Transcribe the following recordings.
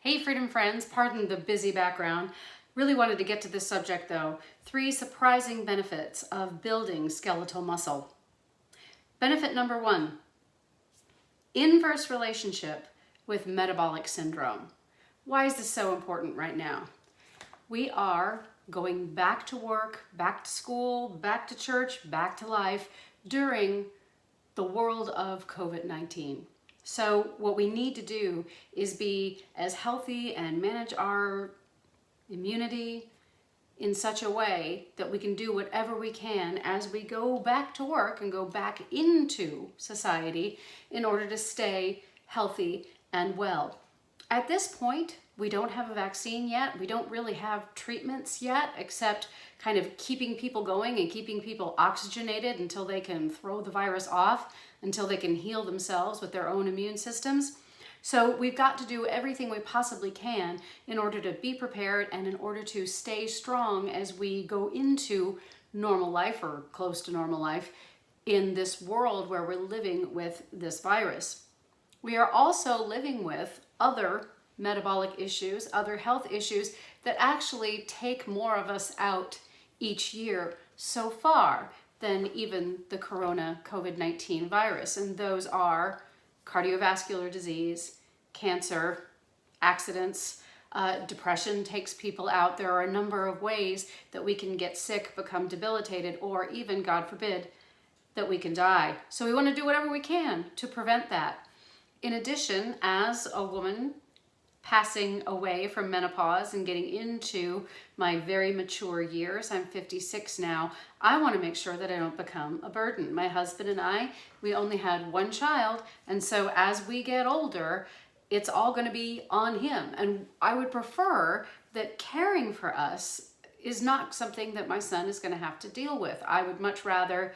Hey Freedom Friends, pardon the busy background. Really wanted to get to this subject though. 3 surprising benefits of building skeletal muscle. Benefit number 1, inverse relationship with metabolic syndrome. Why is this so important right now? We are going back to work, back to school, back to church, back to life during the world of COVID-19. So what we need to do is be as healthy and manage our immunity in such a way that we can do whatever we can as we go back to work and go back into society in order to stay healthy and well. At this point, we don't have a vaccine yet. We don't really have treatments yet, except kind of keeping people going and keeping people oxygenated until they can throw the virus off, until they can heal themselves with their own immune systems. So we've got to do everything we possibly can in order to be prepared and in order to stay strong as we go into normal life or close to normal life in this world where we're living with this virus. We are also living with other metabolic issues, other health issues that actually take more of us out each year so far than even the COVID-19 virus. And those are cardiovascular disease, cancer, accidents, depression takes people out. There are a number of ways that we can get sick, become debilitated, or even, God forbid, that we can die. So we want to do whatever we can to prevent that. In addition, as a woman passing away from menopause and getting into my very mature years, I'm 56 now, I want to make sure that I don't become a burden. My husband and I, we only had one child, and so as we get older, it's all going to be on him. And I would prefer that caring for us is not something that my son is going to have to deal with. I would much rather,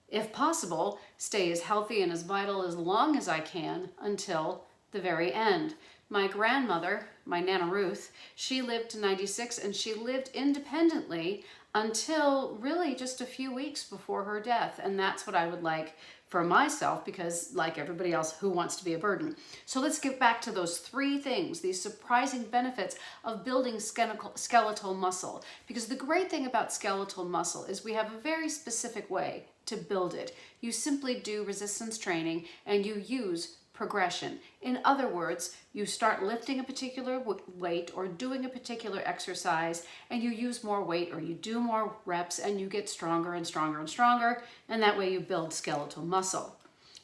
if possible, stay as healthy and as vital as long as I can until the very end. My grandmother, my Nana Ruth, she lived to 96 and she lived independently until really just a few weeks before her death. And that's what I would like for myself, because like everybody else, who wants to be a burden? So let's get back to those 3 things, these surprising benefits of building skeletal muscle. Because the great thing about skeletal muscle is we have a very specific way to build it. You simply do resistance training and you use progression. In other words, you start lifting a particular weight or doing a particular exercise and you use more weight or you do more reps and you get stronger and stronger and stronger, and that way you build skeletal muscle.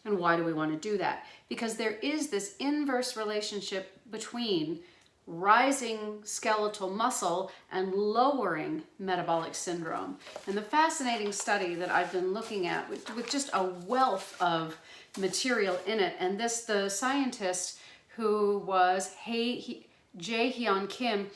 And why do we want to do that? Because there is this inverse relationship between rising skeletal muscle and lowering metabolic syndrome. And the fascinating study that I've been looking at with just a wealth of material in it, and the scientist who was Jae-hyun Kim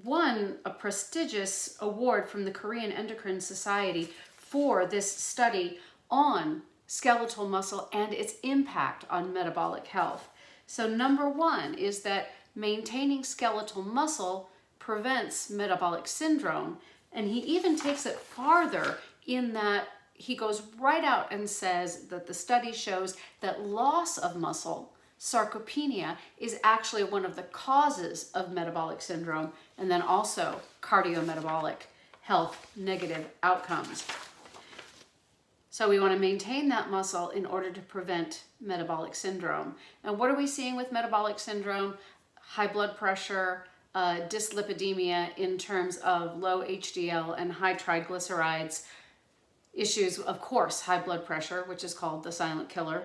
won a prestigious award from the Korean Endocrine Society for this study on skeletal muscle and its impact on metabolic health. So number 1 is that maintaining skeletal muscle prevents metabolic syndrome, and he even takes it farther in that he goes right out and says that the study shows that loss of muscle, sarcopenia, is actually one of the causes of metabolic syndrome, and then also cardiometabolic health negative outcomes. So we want to maintain that muscle in order to prevent metabolic syndrome. And what are we seeing with metabolic syndrome? High blood pressure, dyslipidemia in terms of low HDL and high triglycerides, issues, of course, high blood pressure, which is called the silent killer.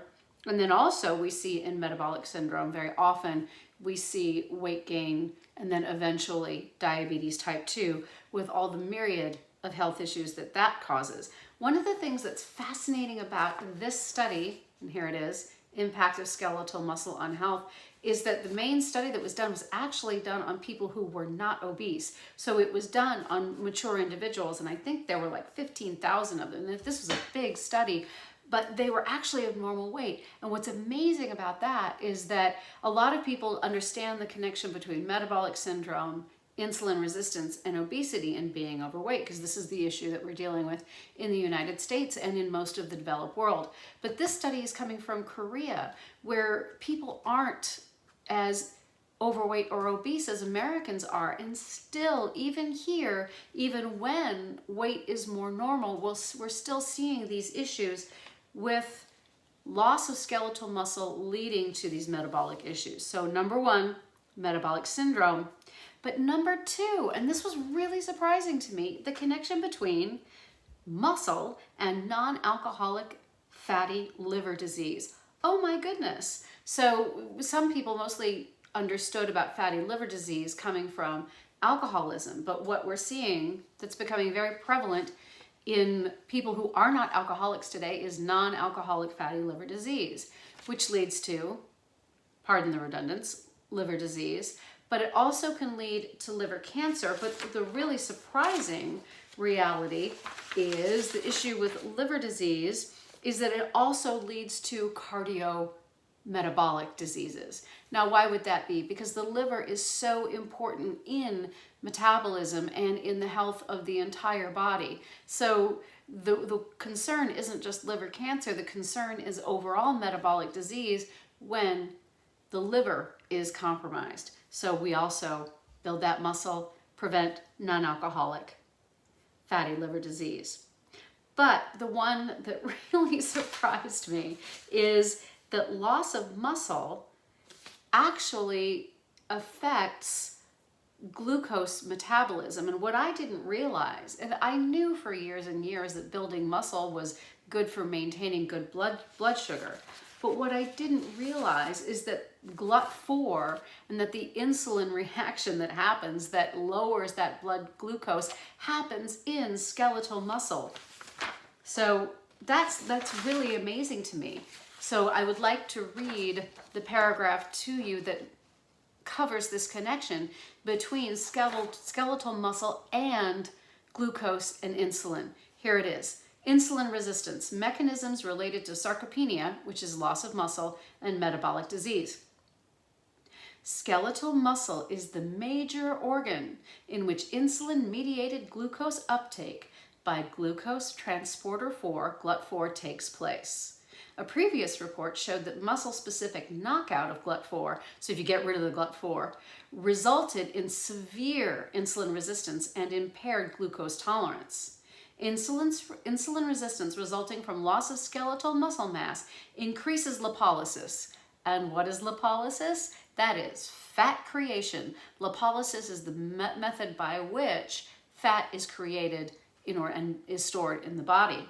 And then also we see in metabolic syndrome, very often we see weight gain and then eventually diabetes type 2 with all the myriad of health issues that causes. One of the things that's fascinating about this study, and here it is, impact of skeletal muscle on health, is that the main study that was done was actually done on people who were not obese. So it was done on mature individuals, and I think there were like 15,000 of them. And this was a big study, but they were actually of normal weight. And what's amazing about that is that a lot of people understand the connection between metabolic syndrome, insulin resistance, and obesity and being overweight, because this is the issue that we're dealing with in the United States and in most of the developed world. But this study is coming from Korea, where people aren't as overweight or obese as Americans are. And still, even here, even when weight is more normal, we're still seeing these issues with loss of skeletal muscle leading to these metabolic issues. So number one, metabolic syndrome. But number two, and this was really surprising to me, the connection between muscle and non-alcoholic fatty liver disease. Oh my goodness. So some people mostly understood about fatty liver disease coming from alcoholism, but what we're seeing that's becoming very prevalent in people who are not alcoholics today is non-alcoholic fatty liver disease, which leads to, pardon the redundance, liver disease, but it also can lead to liver cancer. But the really surprising reality is the issue with liver disease is that it also leads to cardiometabolic diseases. Now, why would that be? Because the liver is so important in metabolism and in the health of the entire body. So the concern isn't just liver cancer, the concern is overall metabolic disease when the liver is compromised. So we also build that muscle, prevent non-alcoholic fatty liver disease. But the one that really surprised me is that loss of muscle actually affects glucose metabolism. And what I didn't realize, and I knew for years and years that building muscle was good for maintaining good blood sugar, but what I didn't realize is that GLUT4 and that the insulin reaction that happens that lowers that blood glucose happens in skeletal muscle. So that's really amazing to me. So I would like to read the paragraph to you that covers this connection between skeletal muscle and glucose and insulin. Here it is. Insulin resistance, mechanisms related to sarcopenia, which is loss of muscle, and metabolic disease. Skeletal muscle is the major organ in which insulin-mediated glucose uptake by glucose transporter 4, GLUT4, takes place. A previous report showed that muscle-specific knockout of GLUT4, so if you get rid of the GLUT4, resulted in severe insulin resistance and impaired glucose tolerance. Insulin resistance resulting from loss of skeletal muscle mass increases lipolysis. And what is lipolysis? That is fat creation. Lipolysis is the method by which fat is created and is stored in the body.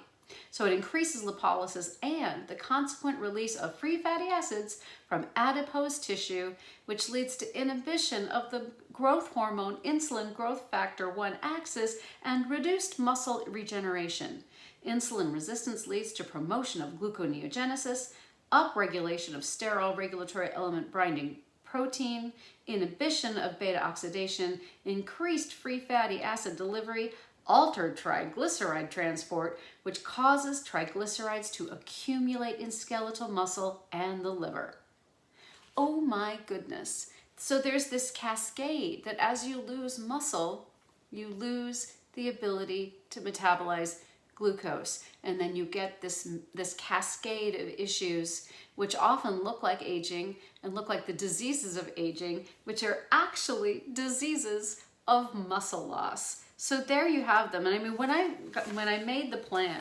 So it increases lipolysis and the consequent release of free fatty acids from adipose tissue, which leads to inhibition of the growth hormone insulin growth factor 1 axis and reduced muscle regeneration. Insulin resistance leads to promotion of gluconeogenesis, upregulation of sterol regulatory element binding protein, inhibition of beta oxidation, increased free fatty acid delivery, altered triglyceride transport, which causes triglycerides to accumulate in skeletal muscle and the liver. Oh my goodness. So there's this cascade that as you lose muscle, you lose the ability to metabolize glucose. And then you get this cascade of issues which often look like aging and look like the diseases of aging, which are actually diseases of muscle loss. So there you have them. And I mean, when I made the plan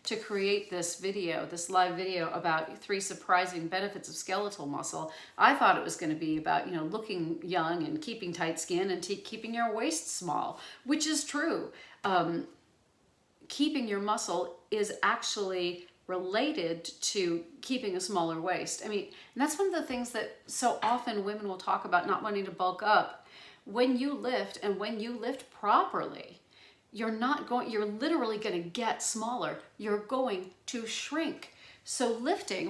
to create this video, this live video about 3 surprising benefits of skeletal muscle, I thought it was going to be about, looking young and keeping tight skin and keeping your waist small, which is true. Keeping your muscle is actually related to keeping a smaller waist. I mean, and that's one of the things that so often women will talk about not wanting to bulk up. When you lift and when you lift properly, you're literally going to get smaller. You're going to shrink. So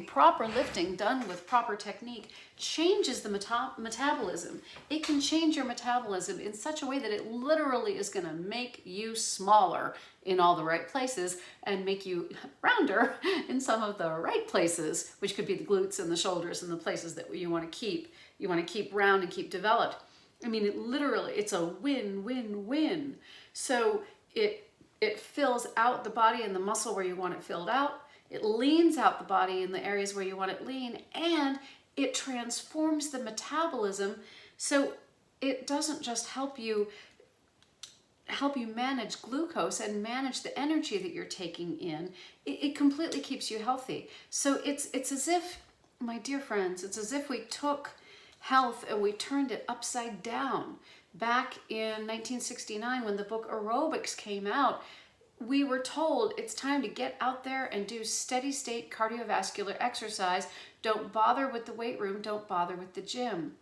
proper lifting done with proper technique changes the metabolism. It can change your metabolism in such a way that it literally is going to make you smaller in all the right places and make you rounder in some of the right places, which could be the glutes and the shoulders and the places that you want to keep. You want to keep round and keep developed. I mean, it's a win-win-win. So it fills out the body and the muscle where you want it filled out. It leans out the body in the areas where you want it lean, and it transforms the metabolism So it doesn't just help you manage glucose and manage the energy that you're taking in. It completely keeps you healthy. So it's as if, my dear friends, it's as if we took health and we turned it upside down. Back in 1969, when the book Aerobics came out, we were told it's time to get out there and do steady state cardiovascular exercise. Don't bother with the weight room, don't bother with the gym.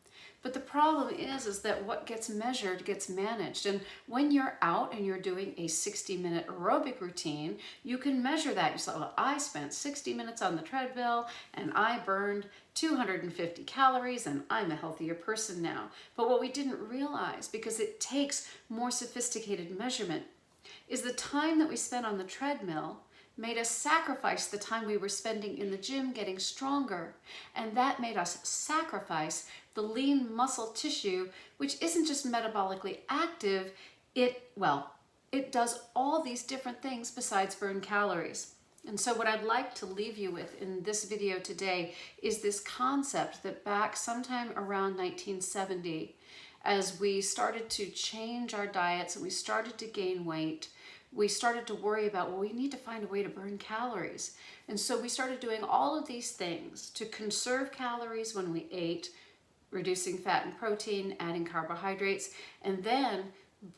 But the problem is that what gets measured gets managed. And when you're out and you're doing a 60-minute aerobic routine, you can measure that. You say, well, I spent 60 minutes on the treadmill and I burned 250 calories and I'm a healthier person now. But what we didn't realize, because it takes more sophisticated measurement, is the time that we spent on the treadmill made us sacrifice the time we were spending in the gym getting stronger. And that made us sacrifice the lean muscle tissue, which isn't just metabolically active, it does all these different things besides burn calories. And so what I'd like to leave you with in this video today is this concept that back sometime around 1970, as we started to change our diets and we started to gain weight, we started to worry about, well, we need to find a way to burn calories. And so we started doing all of these things to conserve calories when we ate, reducing fat and protein, adding carbohydrates, and then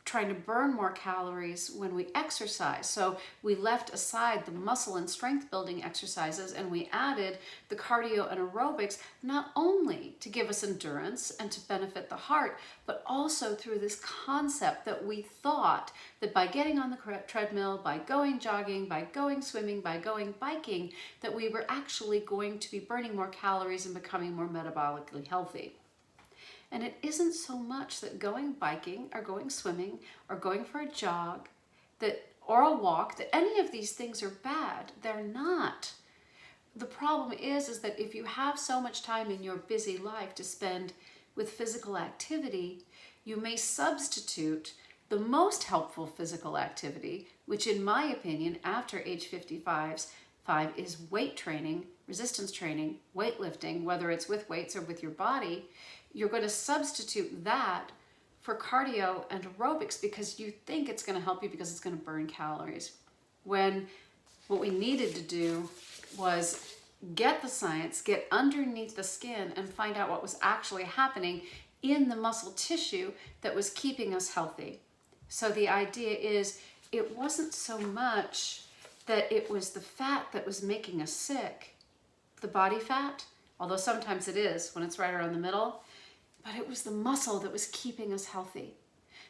trying to burn more calories when we exercise. So we left aside the muscle and strength building exercises and we added the cardio and aerobics, not only to give us endurance and to benefit the heart, but also through this concept that we thought that by getting on the treadmill, by going jogging, by going swimming, by going biking, that we were actually going to be burning more calories and becoming more metabolically healthy. And it isn't so much that going biking or going swimming or going for a jog or a walk, that any of these things are bad. They're not. The problem is that if you have so much time in your busy life to spend with physical activity, you may substitute the most helpful physical activity, which in my opinion, after age 55 is weight training, resistance training, weightlifting, whether it's with weights or with your body. You're going to substitute that for cardio and aerobics because you think it's going to help you because it's going to burn calories. When what we needed to do was get the science, get underneath the skin and find out what was actually happening in the muscle tissue that was keeping us healthy. So the idea is it wasn't so much that it was the fat that was making us sick, the body fat, although sometimes it is when it's right around the middle, but it was the muscle that was keeping us healthy.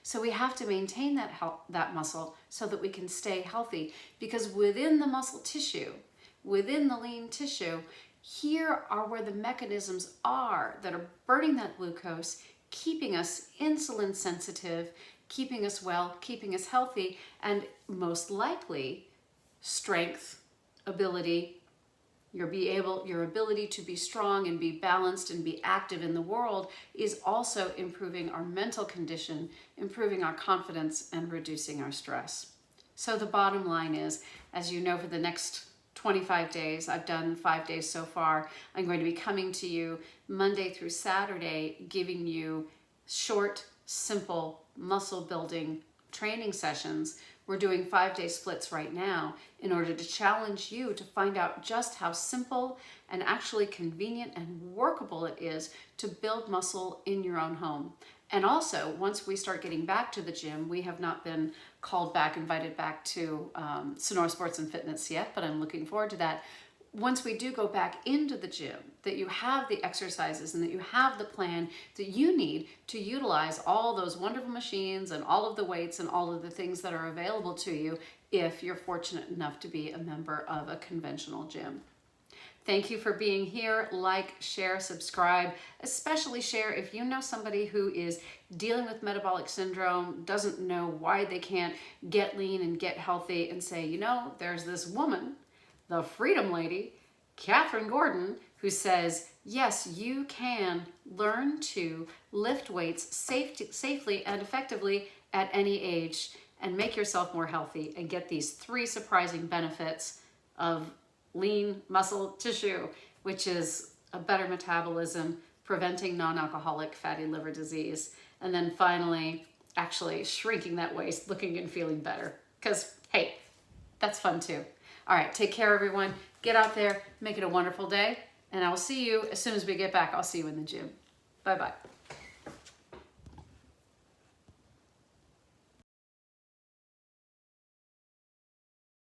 So we have to maintain that muscle so that we can stay healthy, because within the muscle tissue, within the lean tissue, here are where the mechanisms are that are burning that glucose, keeping us insulin sensitive, keeping us well, keeping us healthy, and most likely strength, ability, your ability to be strong and be balanced and be active in the world is also improving our mental condition, improving our confidence, and reducing our stress. So the bottom line is, as you know, for the next 25 days, I've done 5 days so far, I'm going to be coming to you Monday through Saturday, giving you short, simple muscle building training sessions. We're doing 5-day splits right now in order to challenge you to find out just how simple and actually convenient and workable it is to build muscle in your own home. And also, once we start getting back to the gym, we have not been invited back to Sonora Sports and Fitness yet, but I'm looking forward to that. Once we do go back into the gym, that you have the exercises and that you have the plan that you need to utilize all those wonderful machines and all of the weights and all of the things that are available to you if you're fortunate enough to be a member of a conventional gym. Thank you for being here. Like, share, subscribe, especially share if you know somebody who is dealing with metabolic syndrome, doesn't know why they can't get lean and get healthy, and say, you know, there's this woman, the Freedom Lady, Catherine Gordon, who says, yes, you can learn to lift weights safely and effectively at any age and make yourself more healthy and get these 3 surprising benefits of lean muscle tissue, which is a better metabolism, preventing non-alcoholic fatty liver disease, and then finally, actually shrinking that waist, looking and feeling better. Because, hey, that's fun too. All right, take care, everyone. Get out there, make it a wonderful day, and I will see you as soon as we get back. I'll see you in the gym. Bye-bye.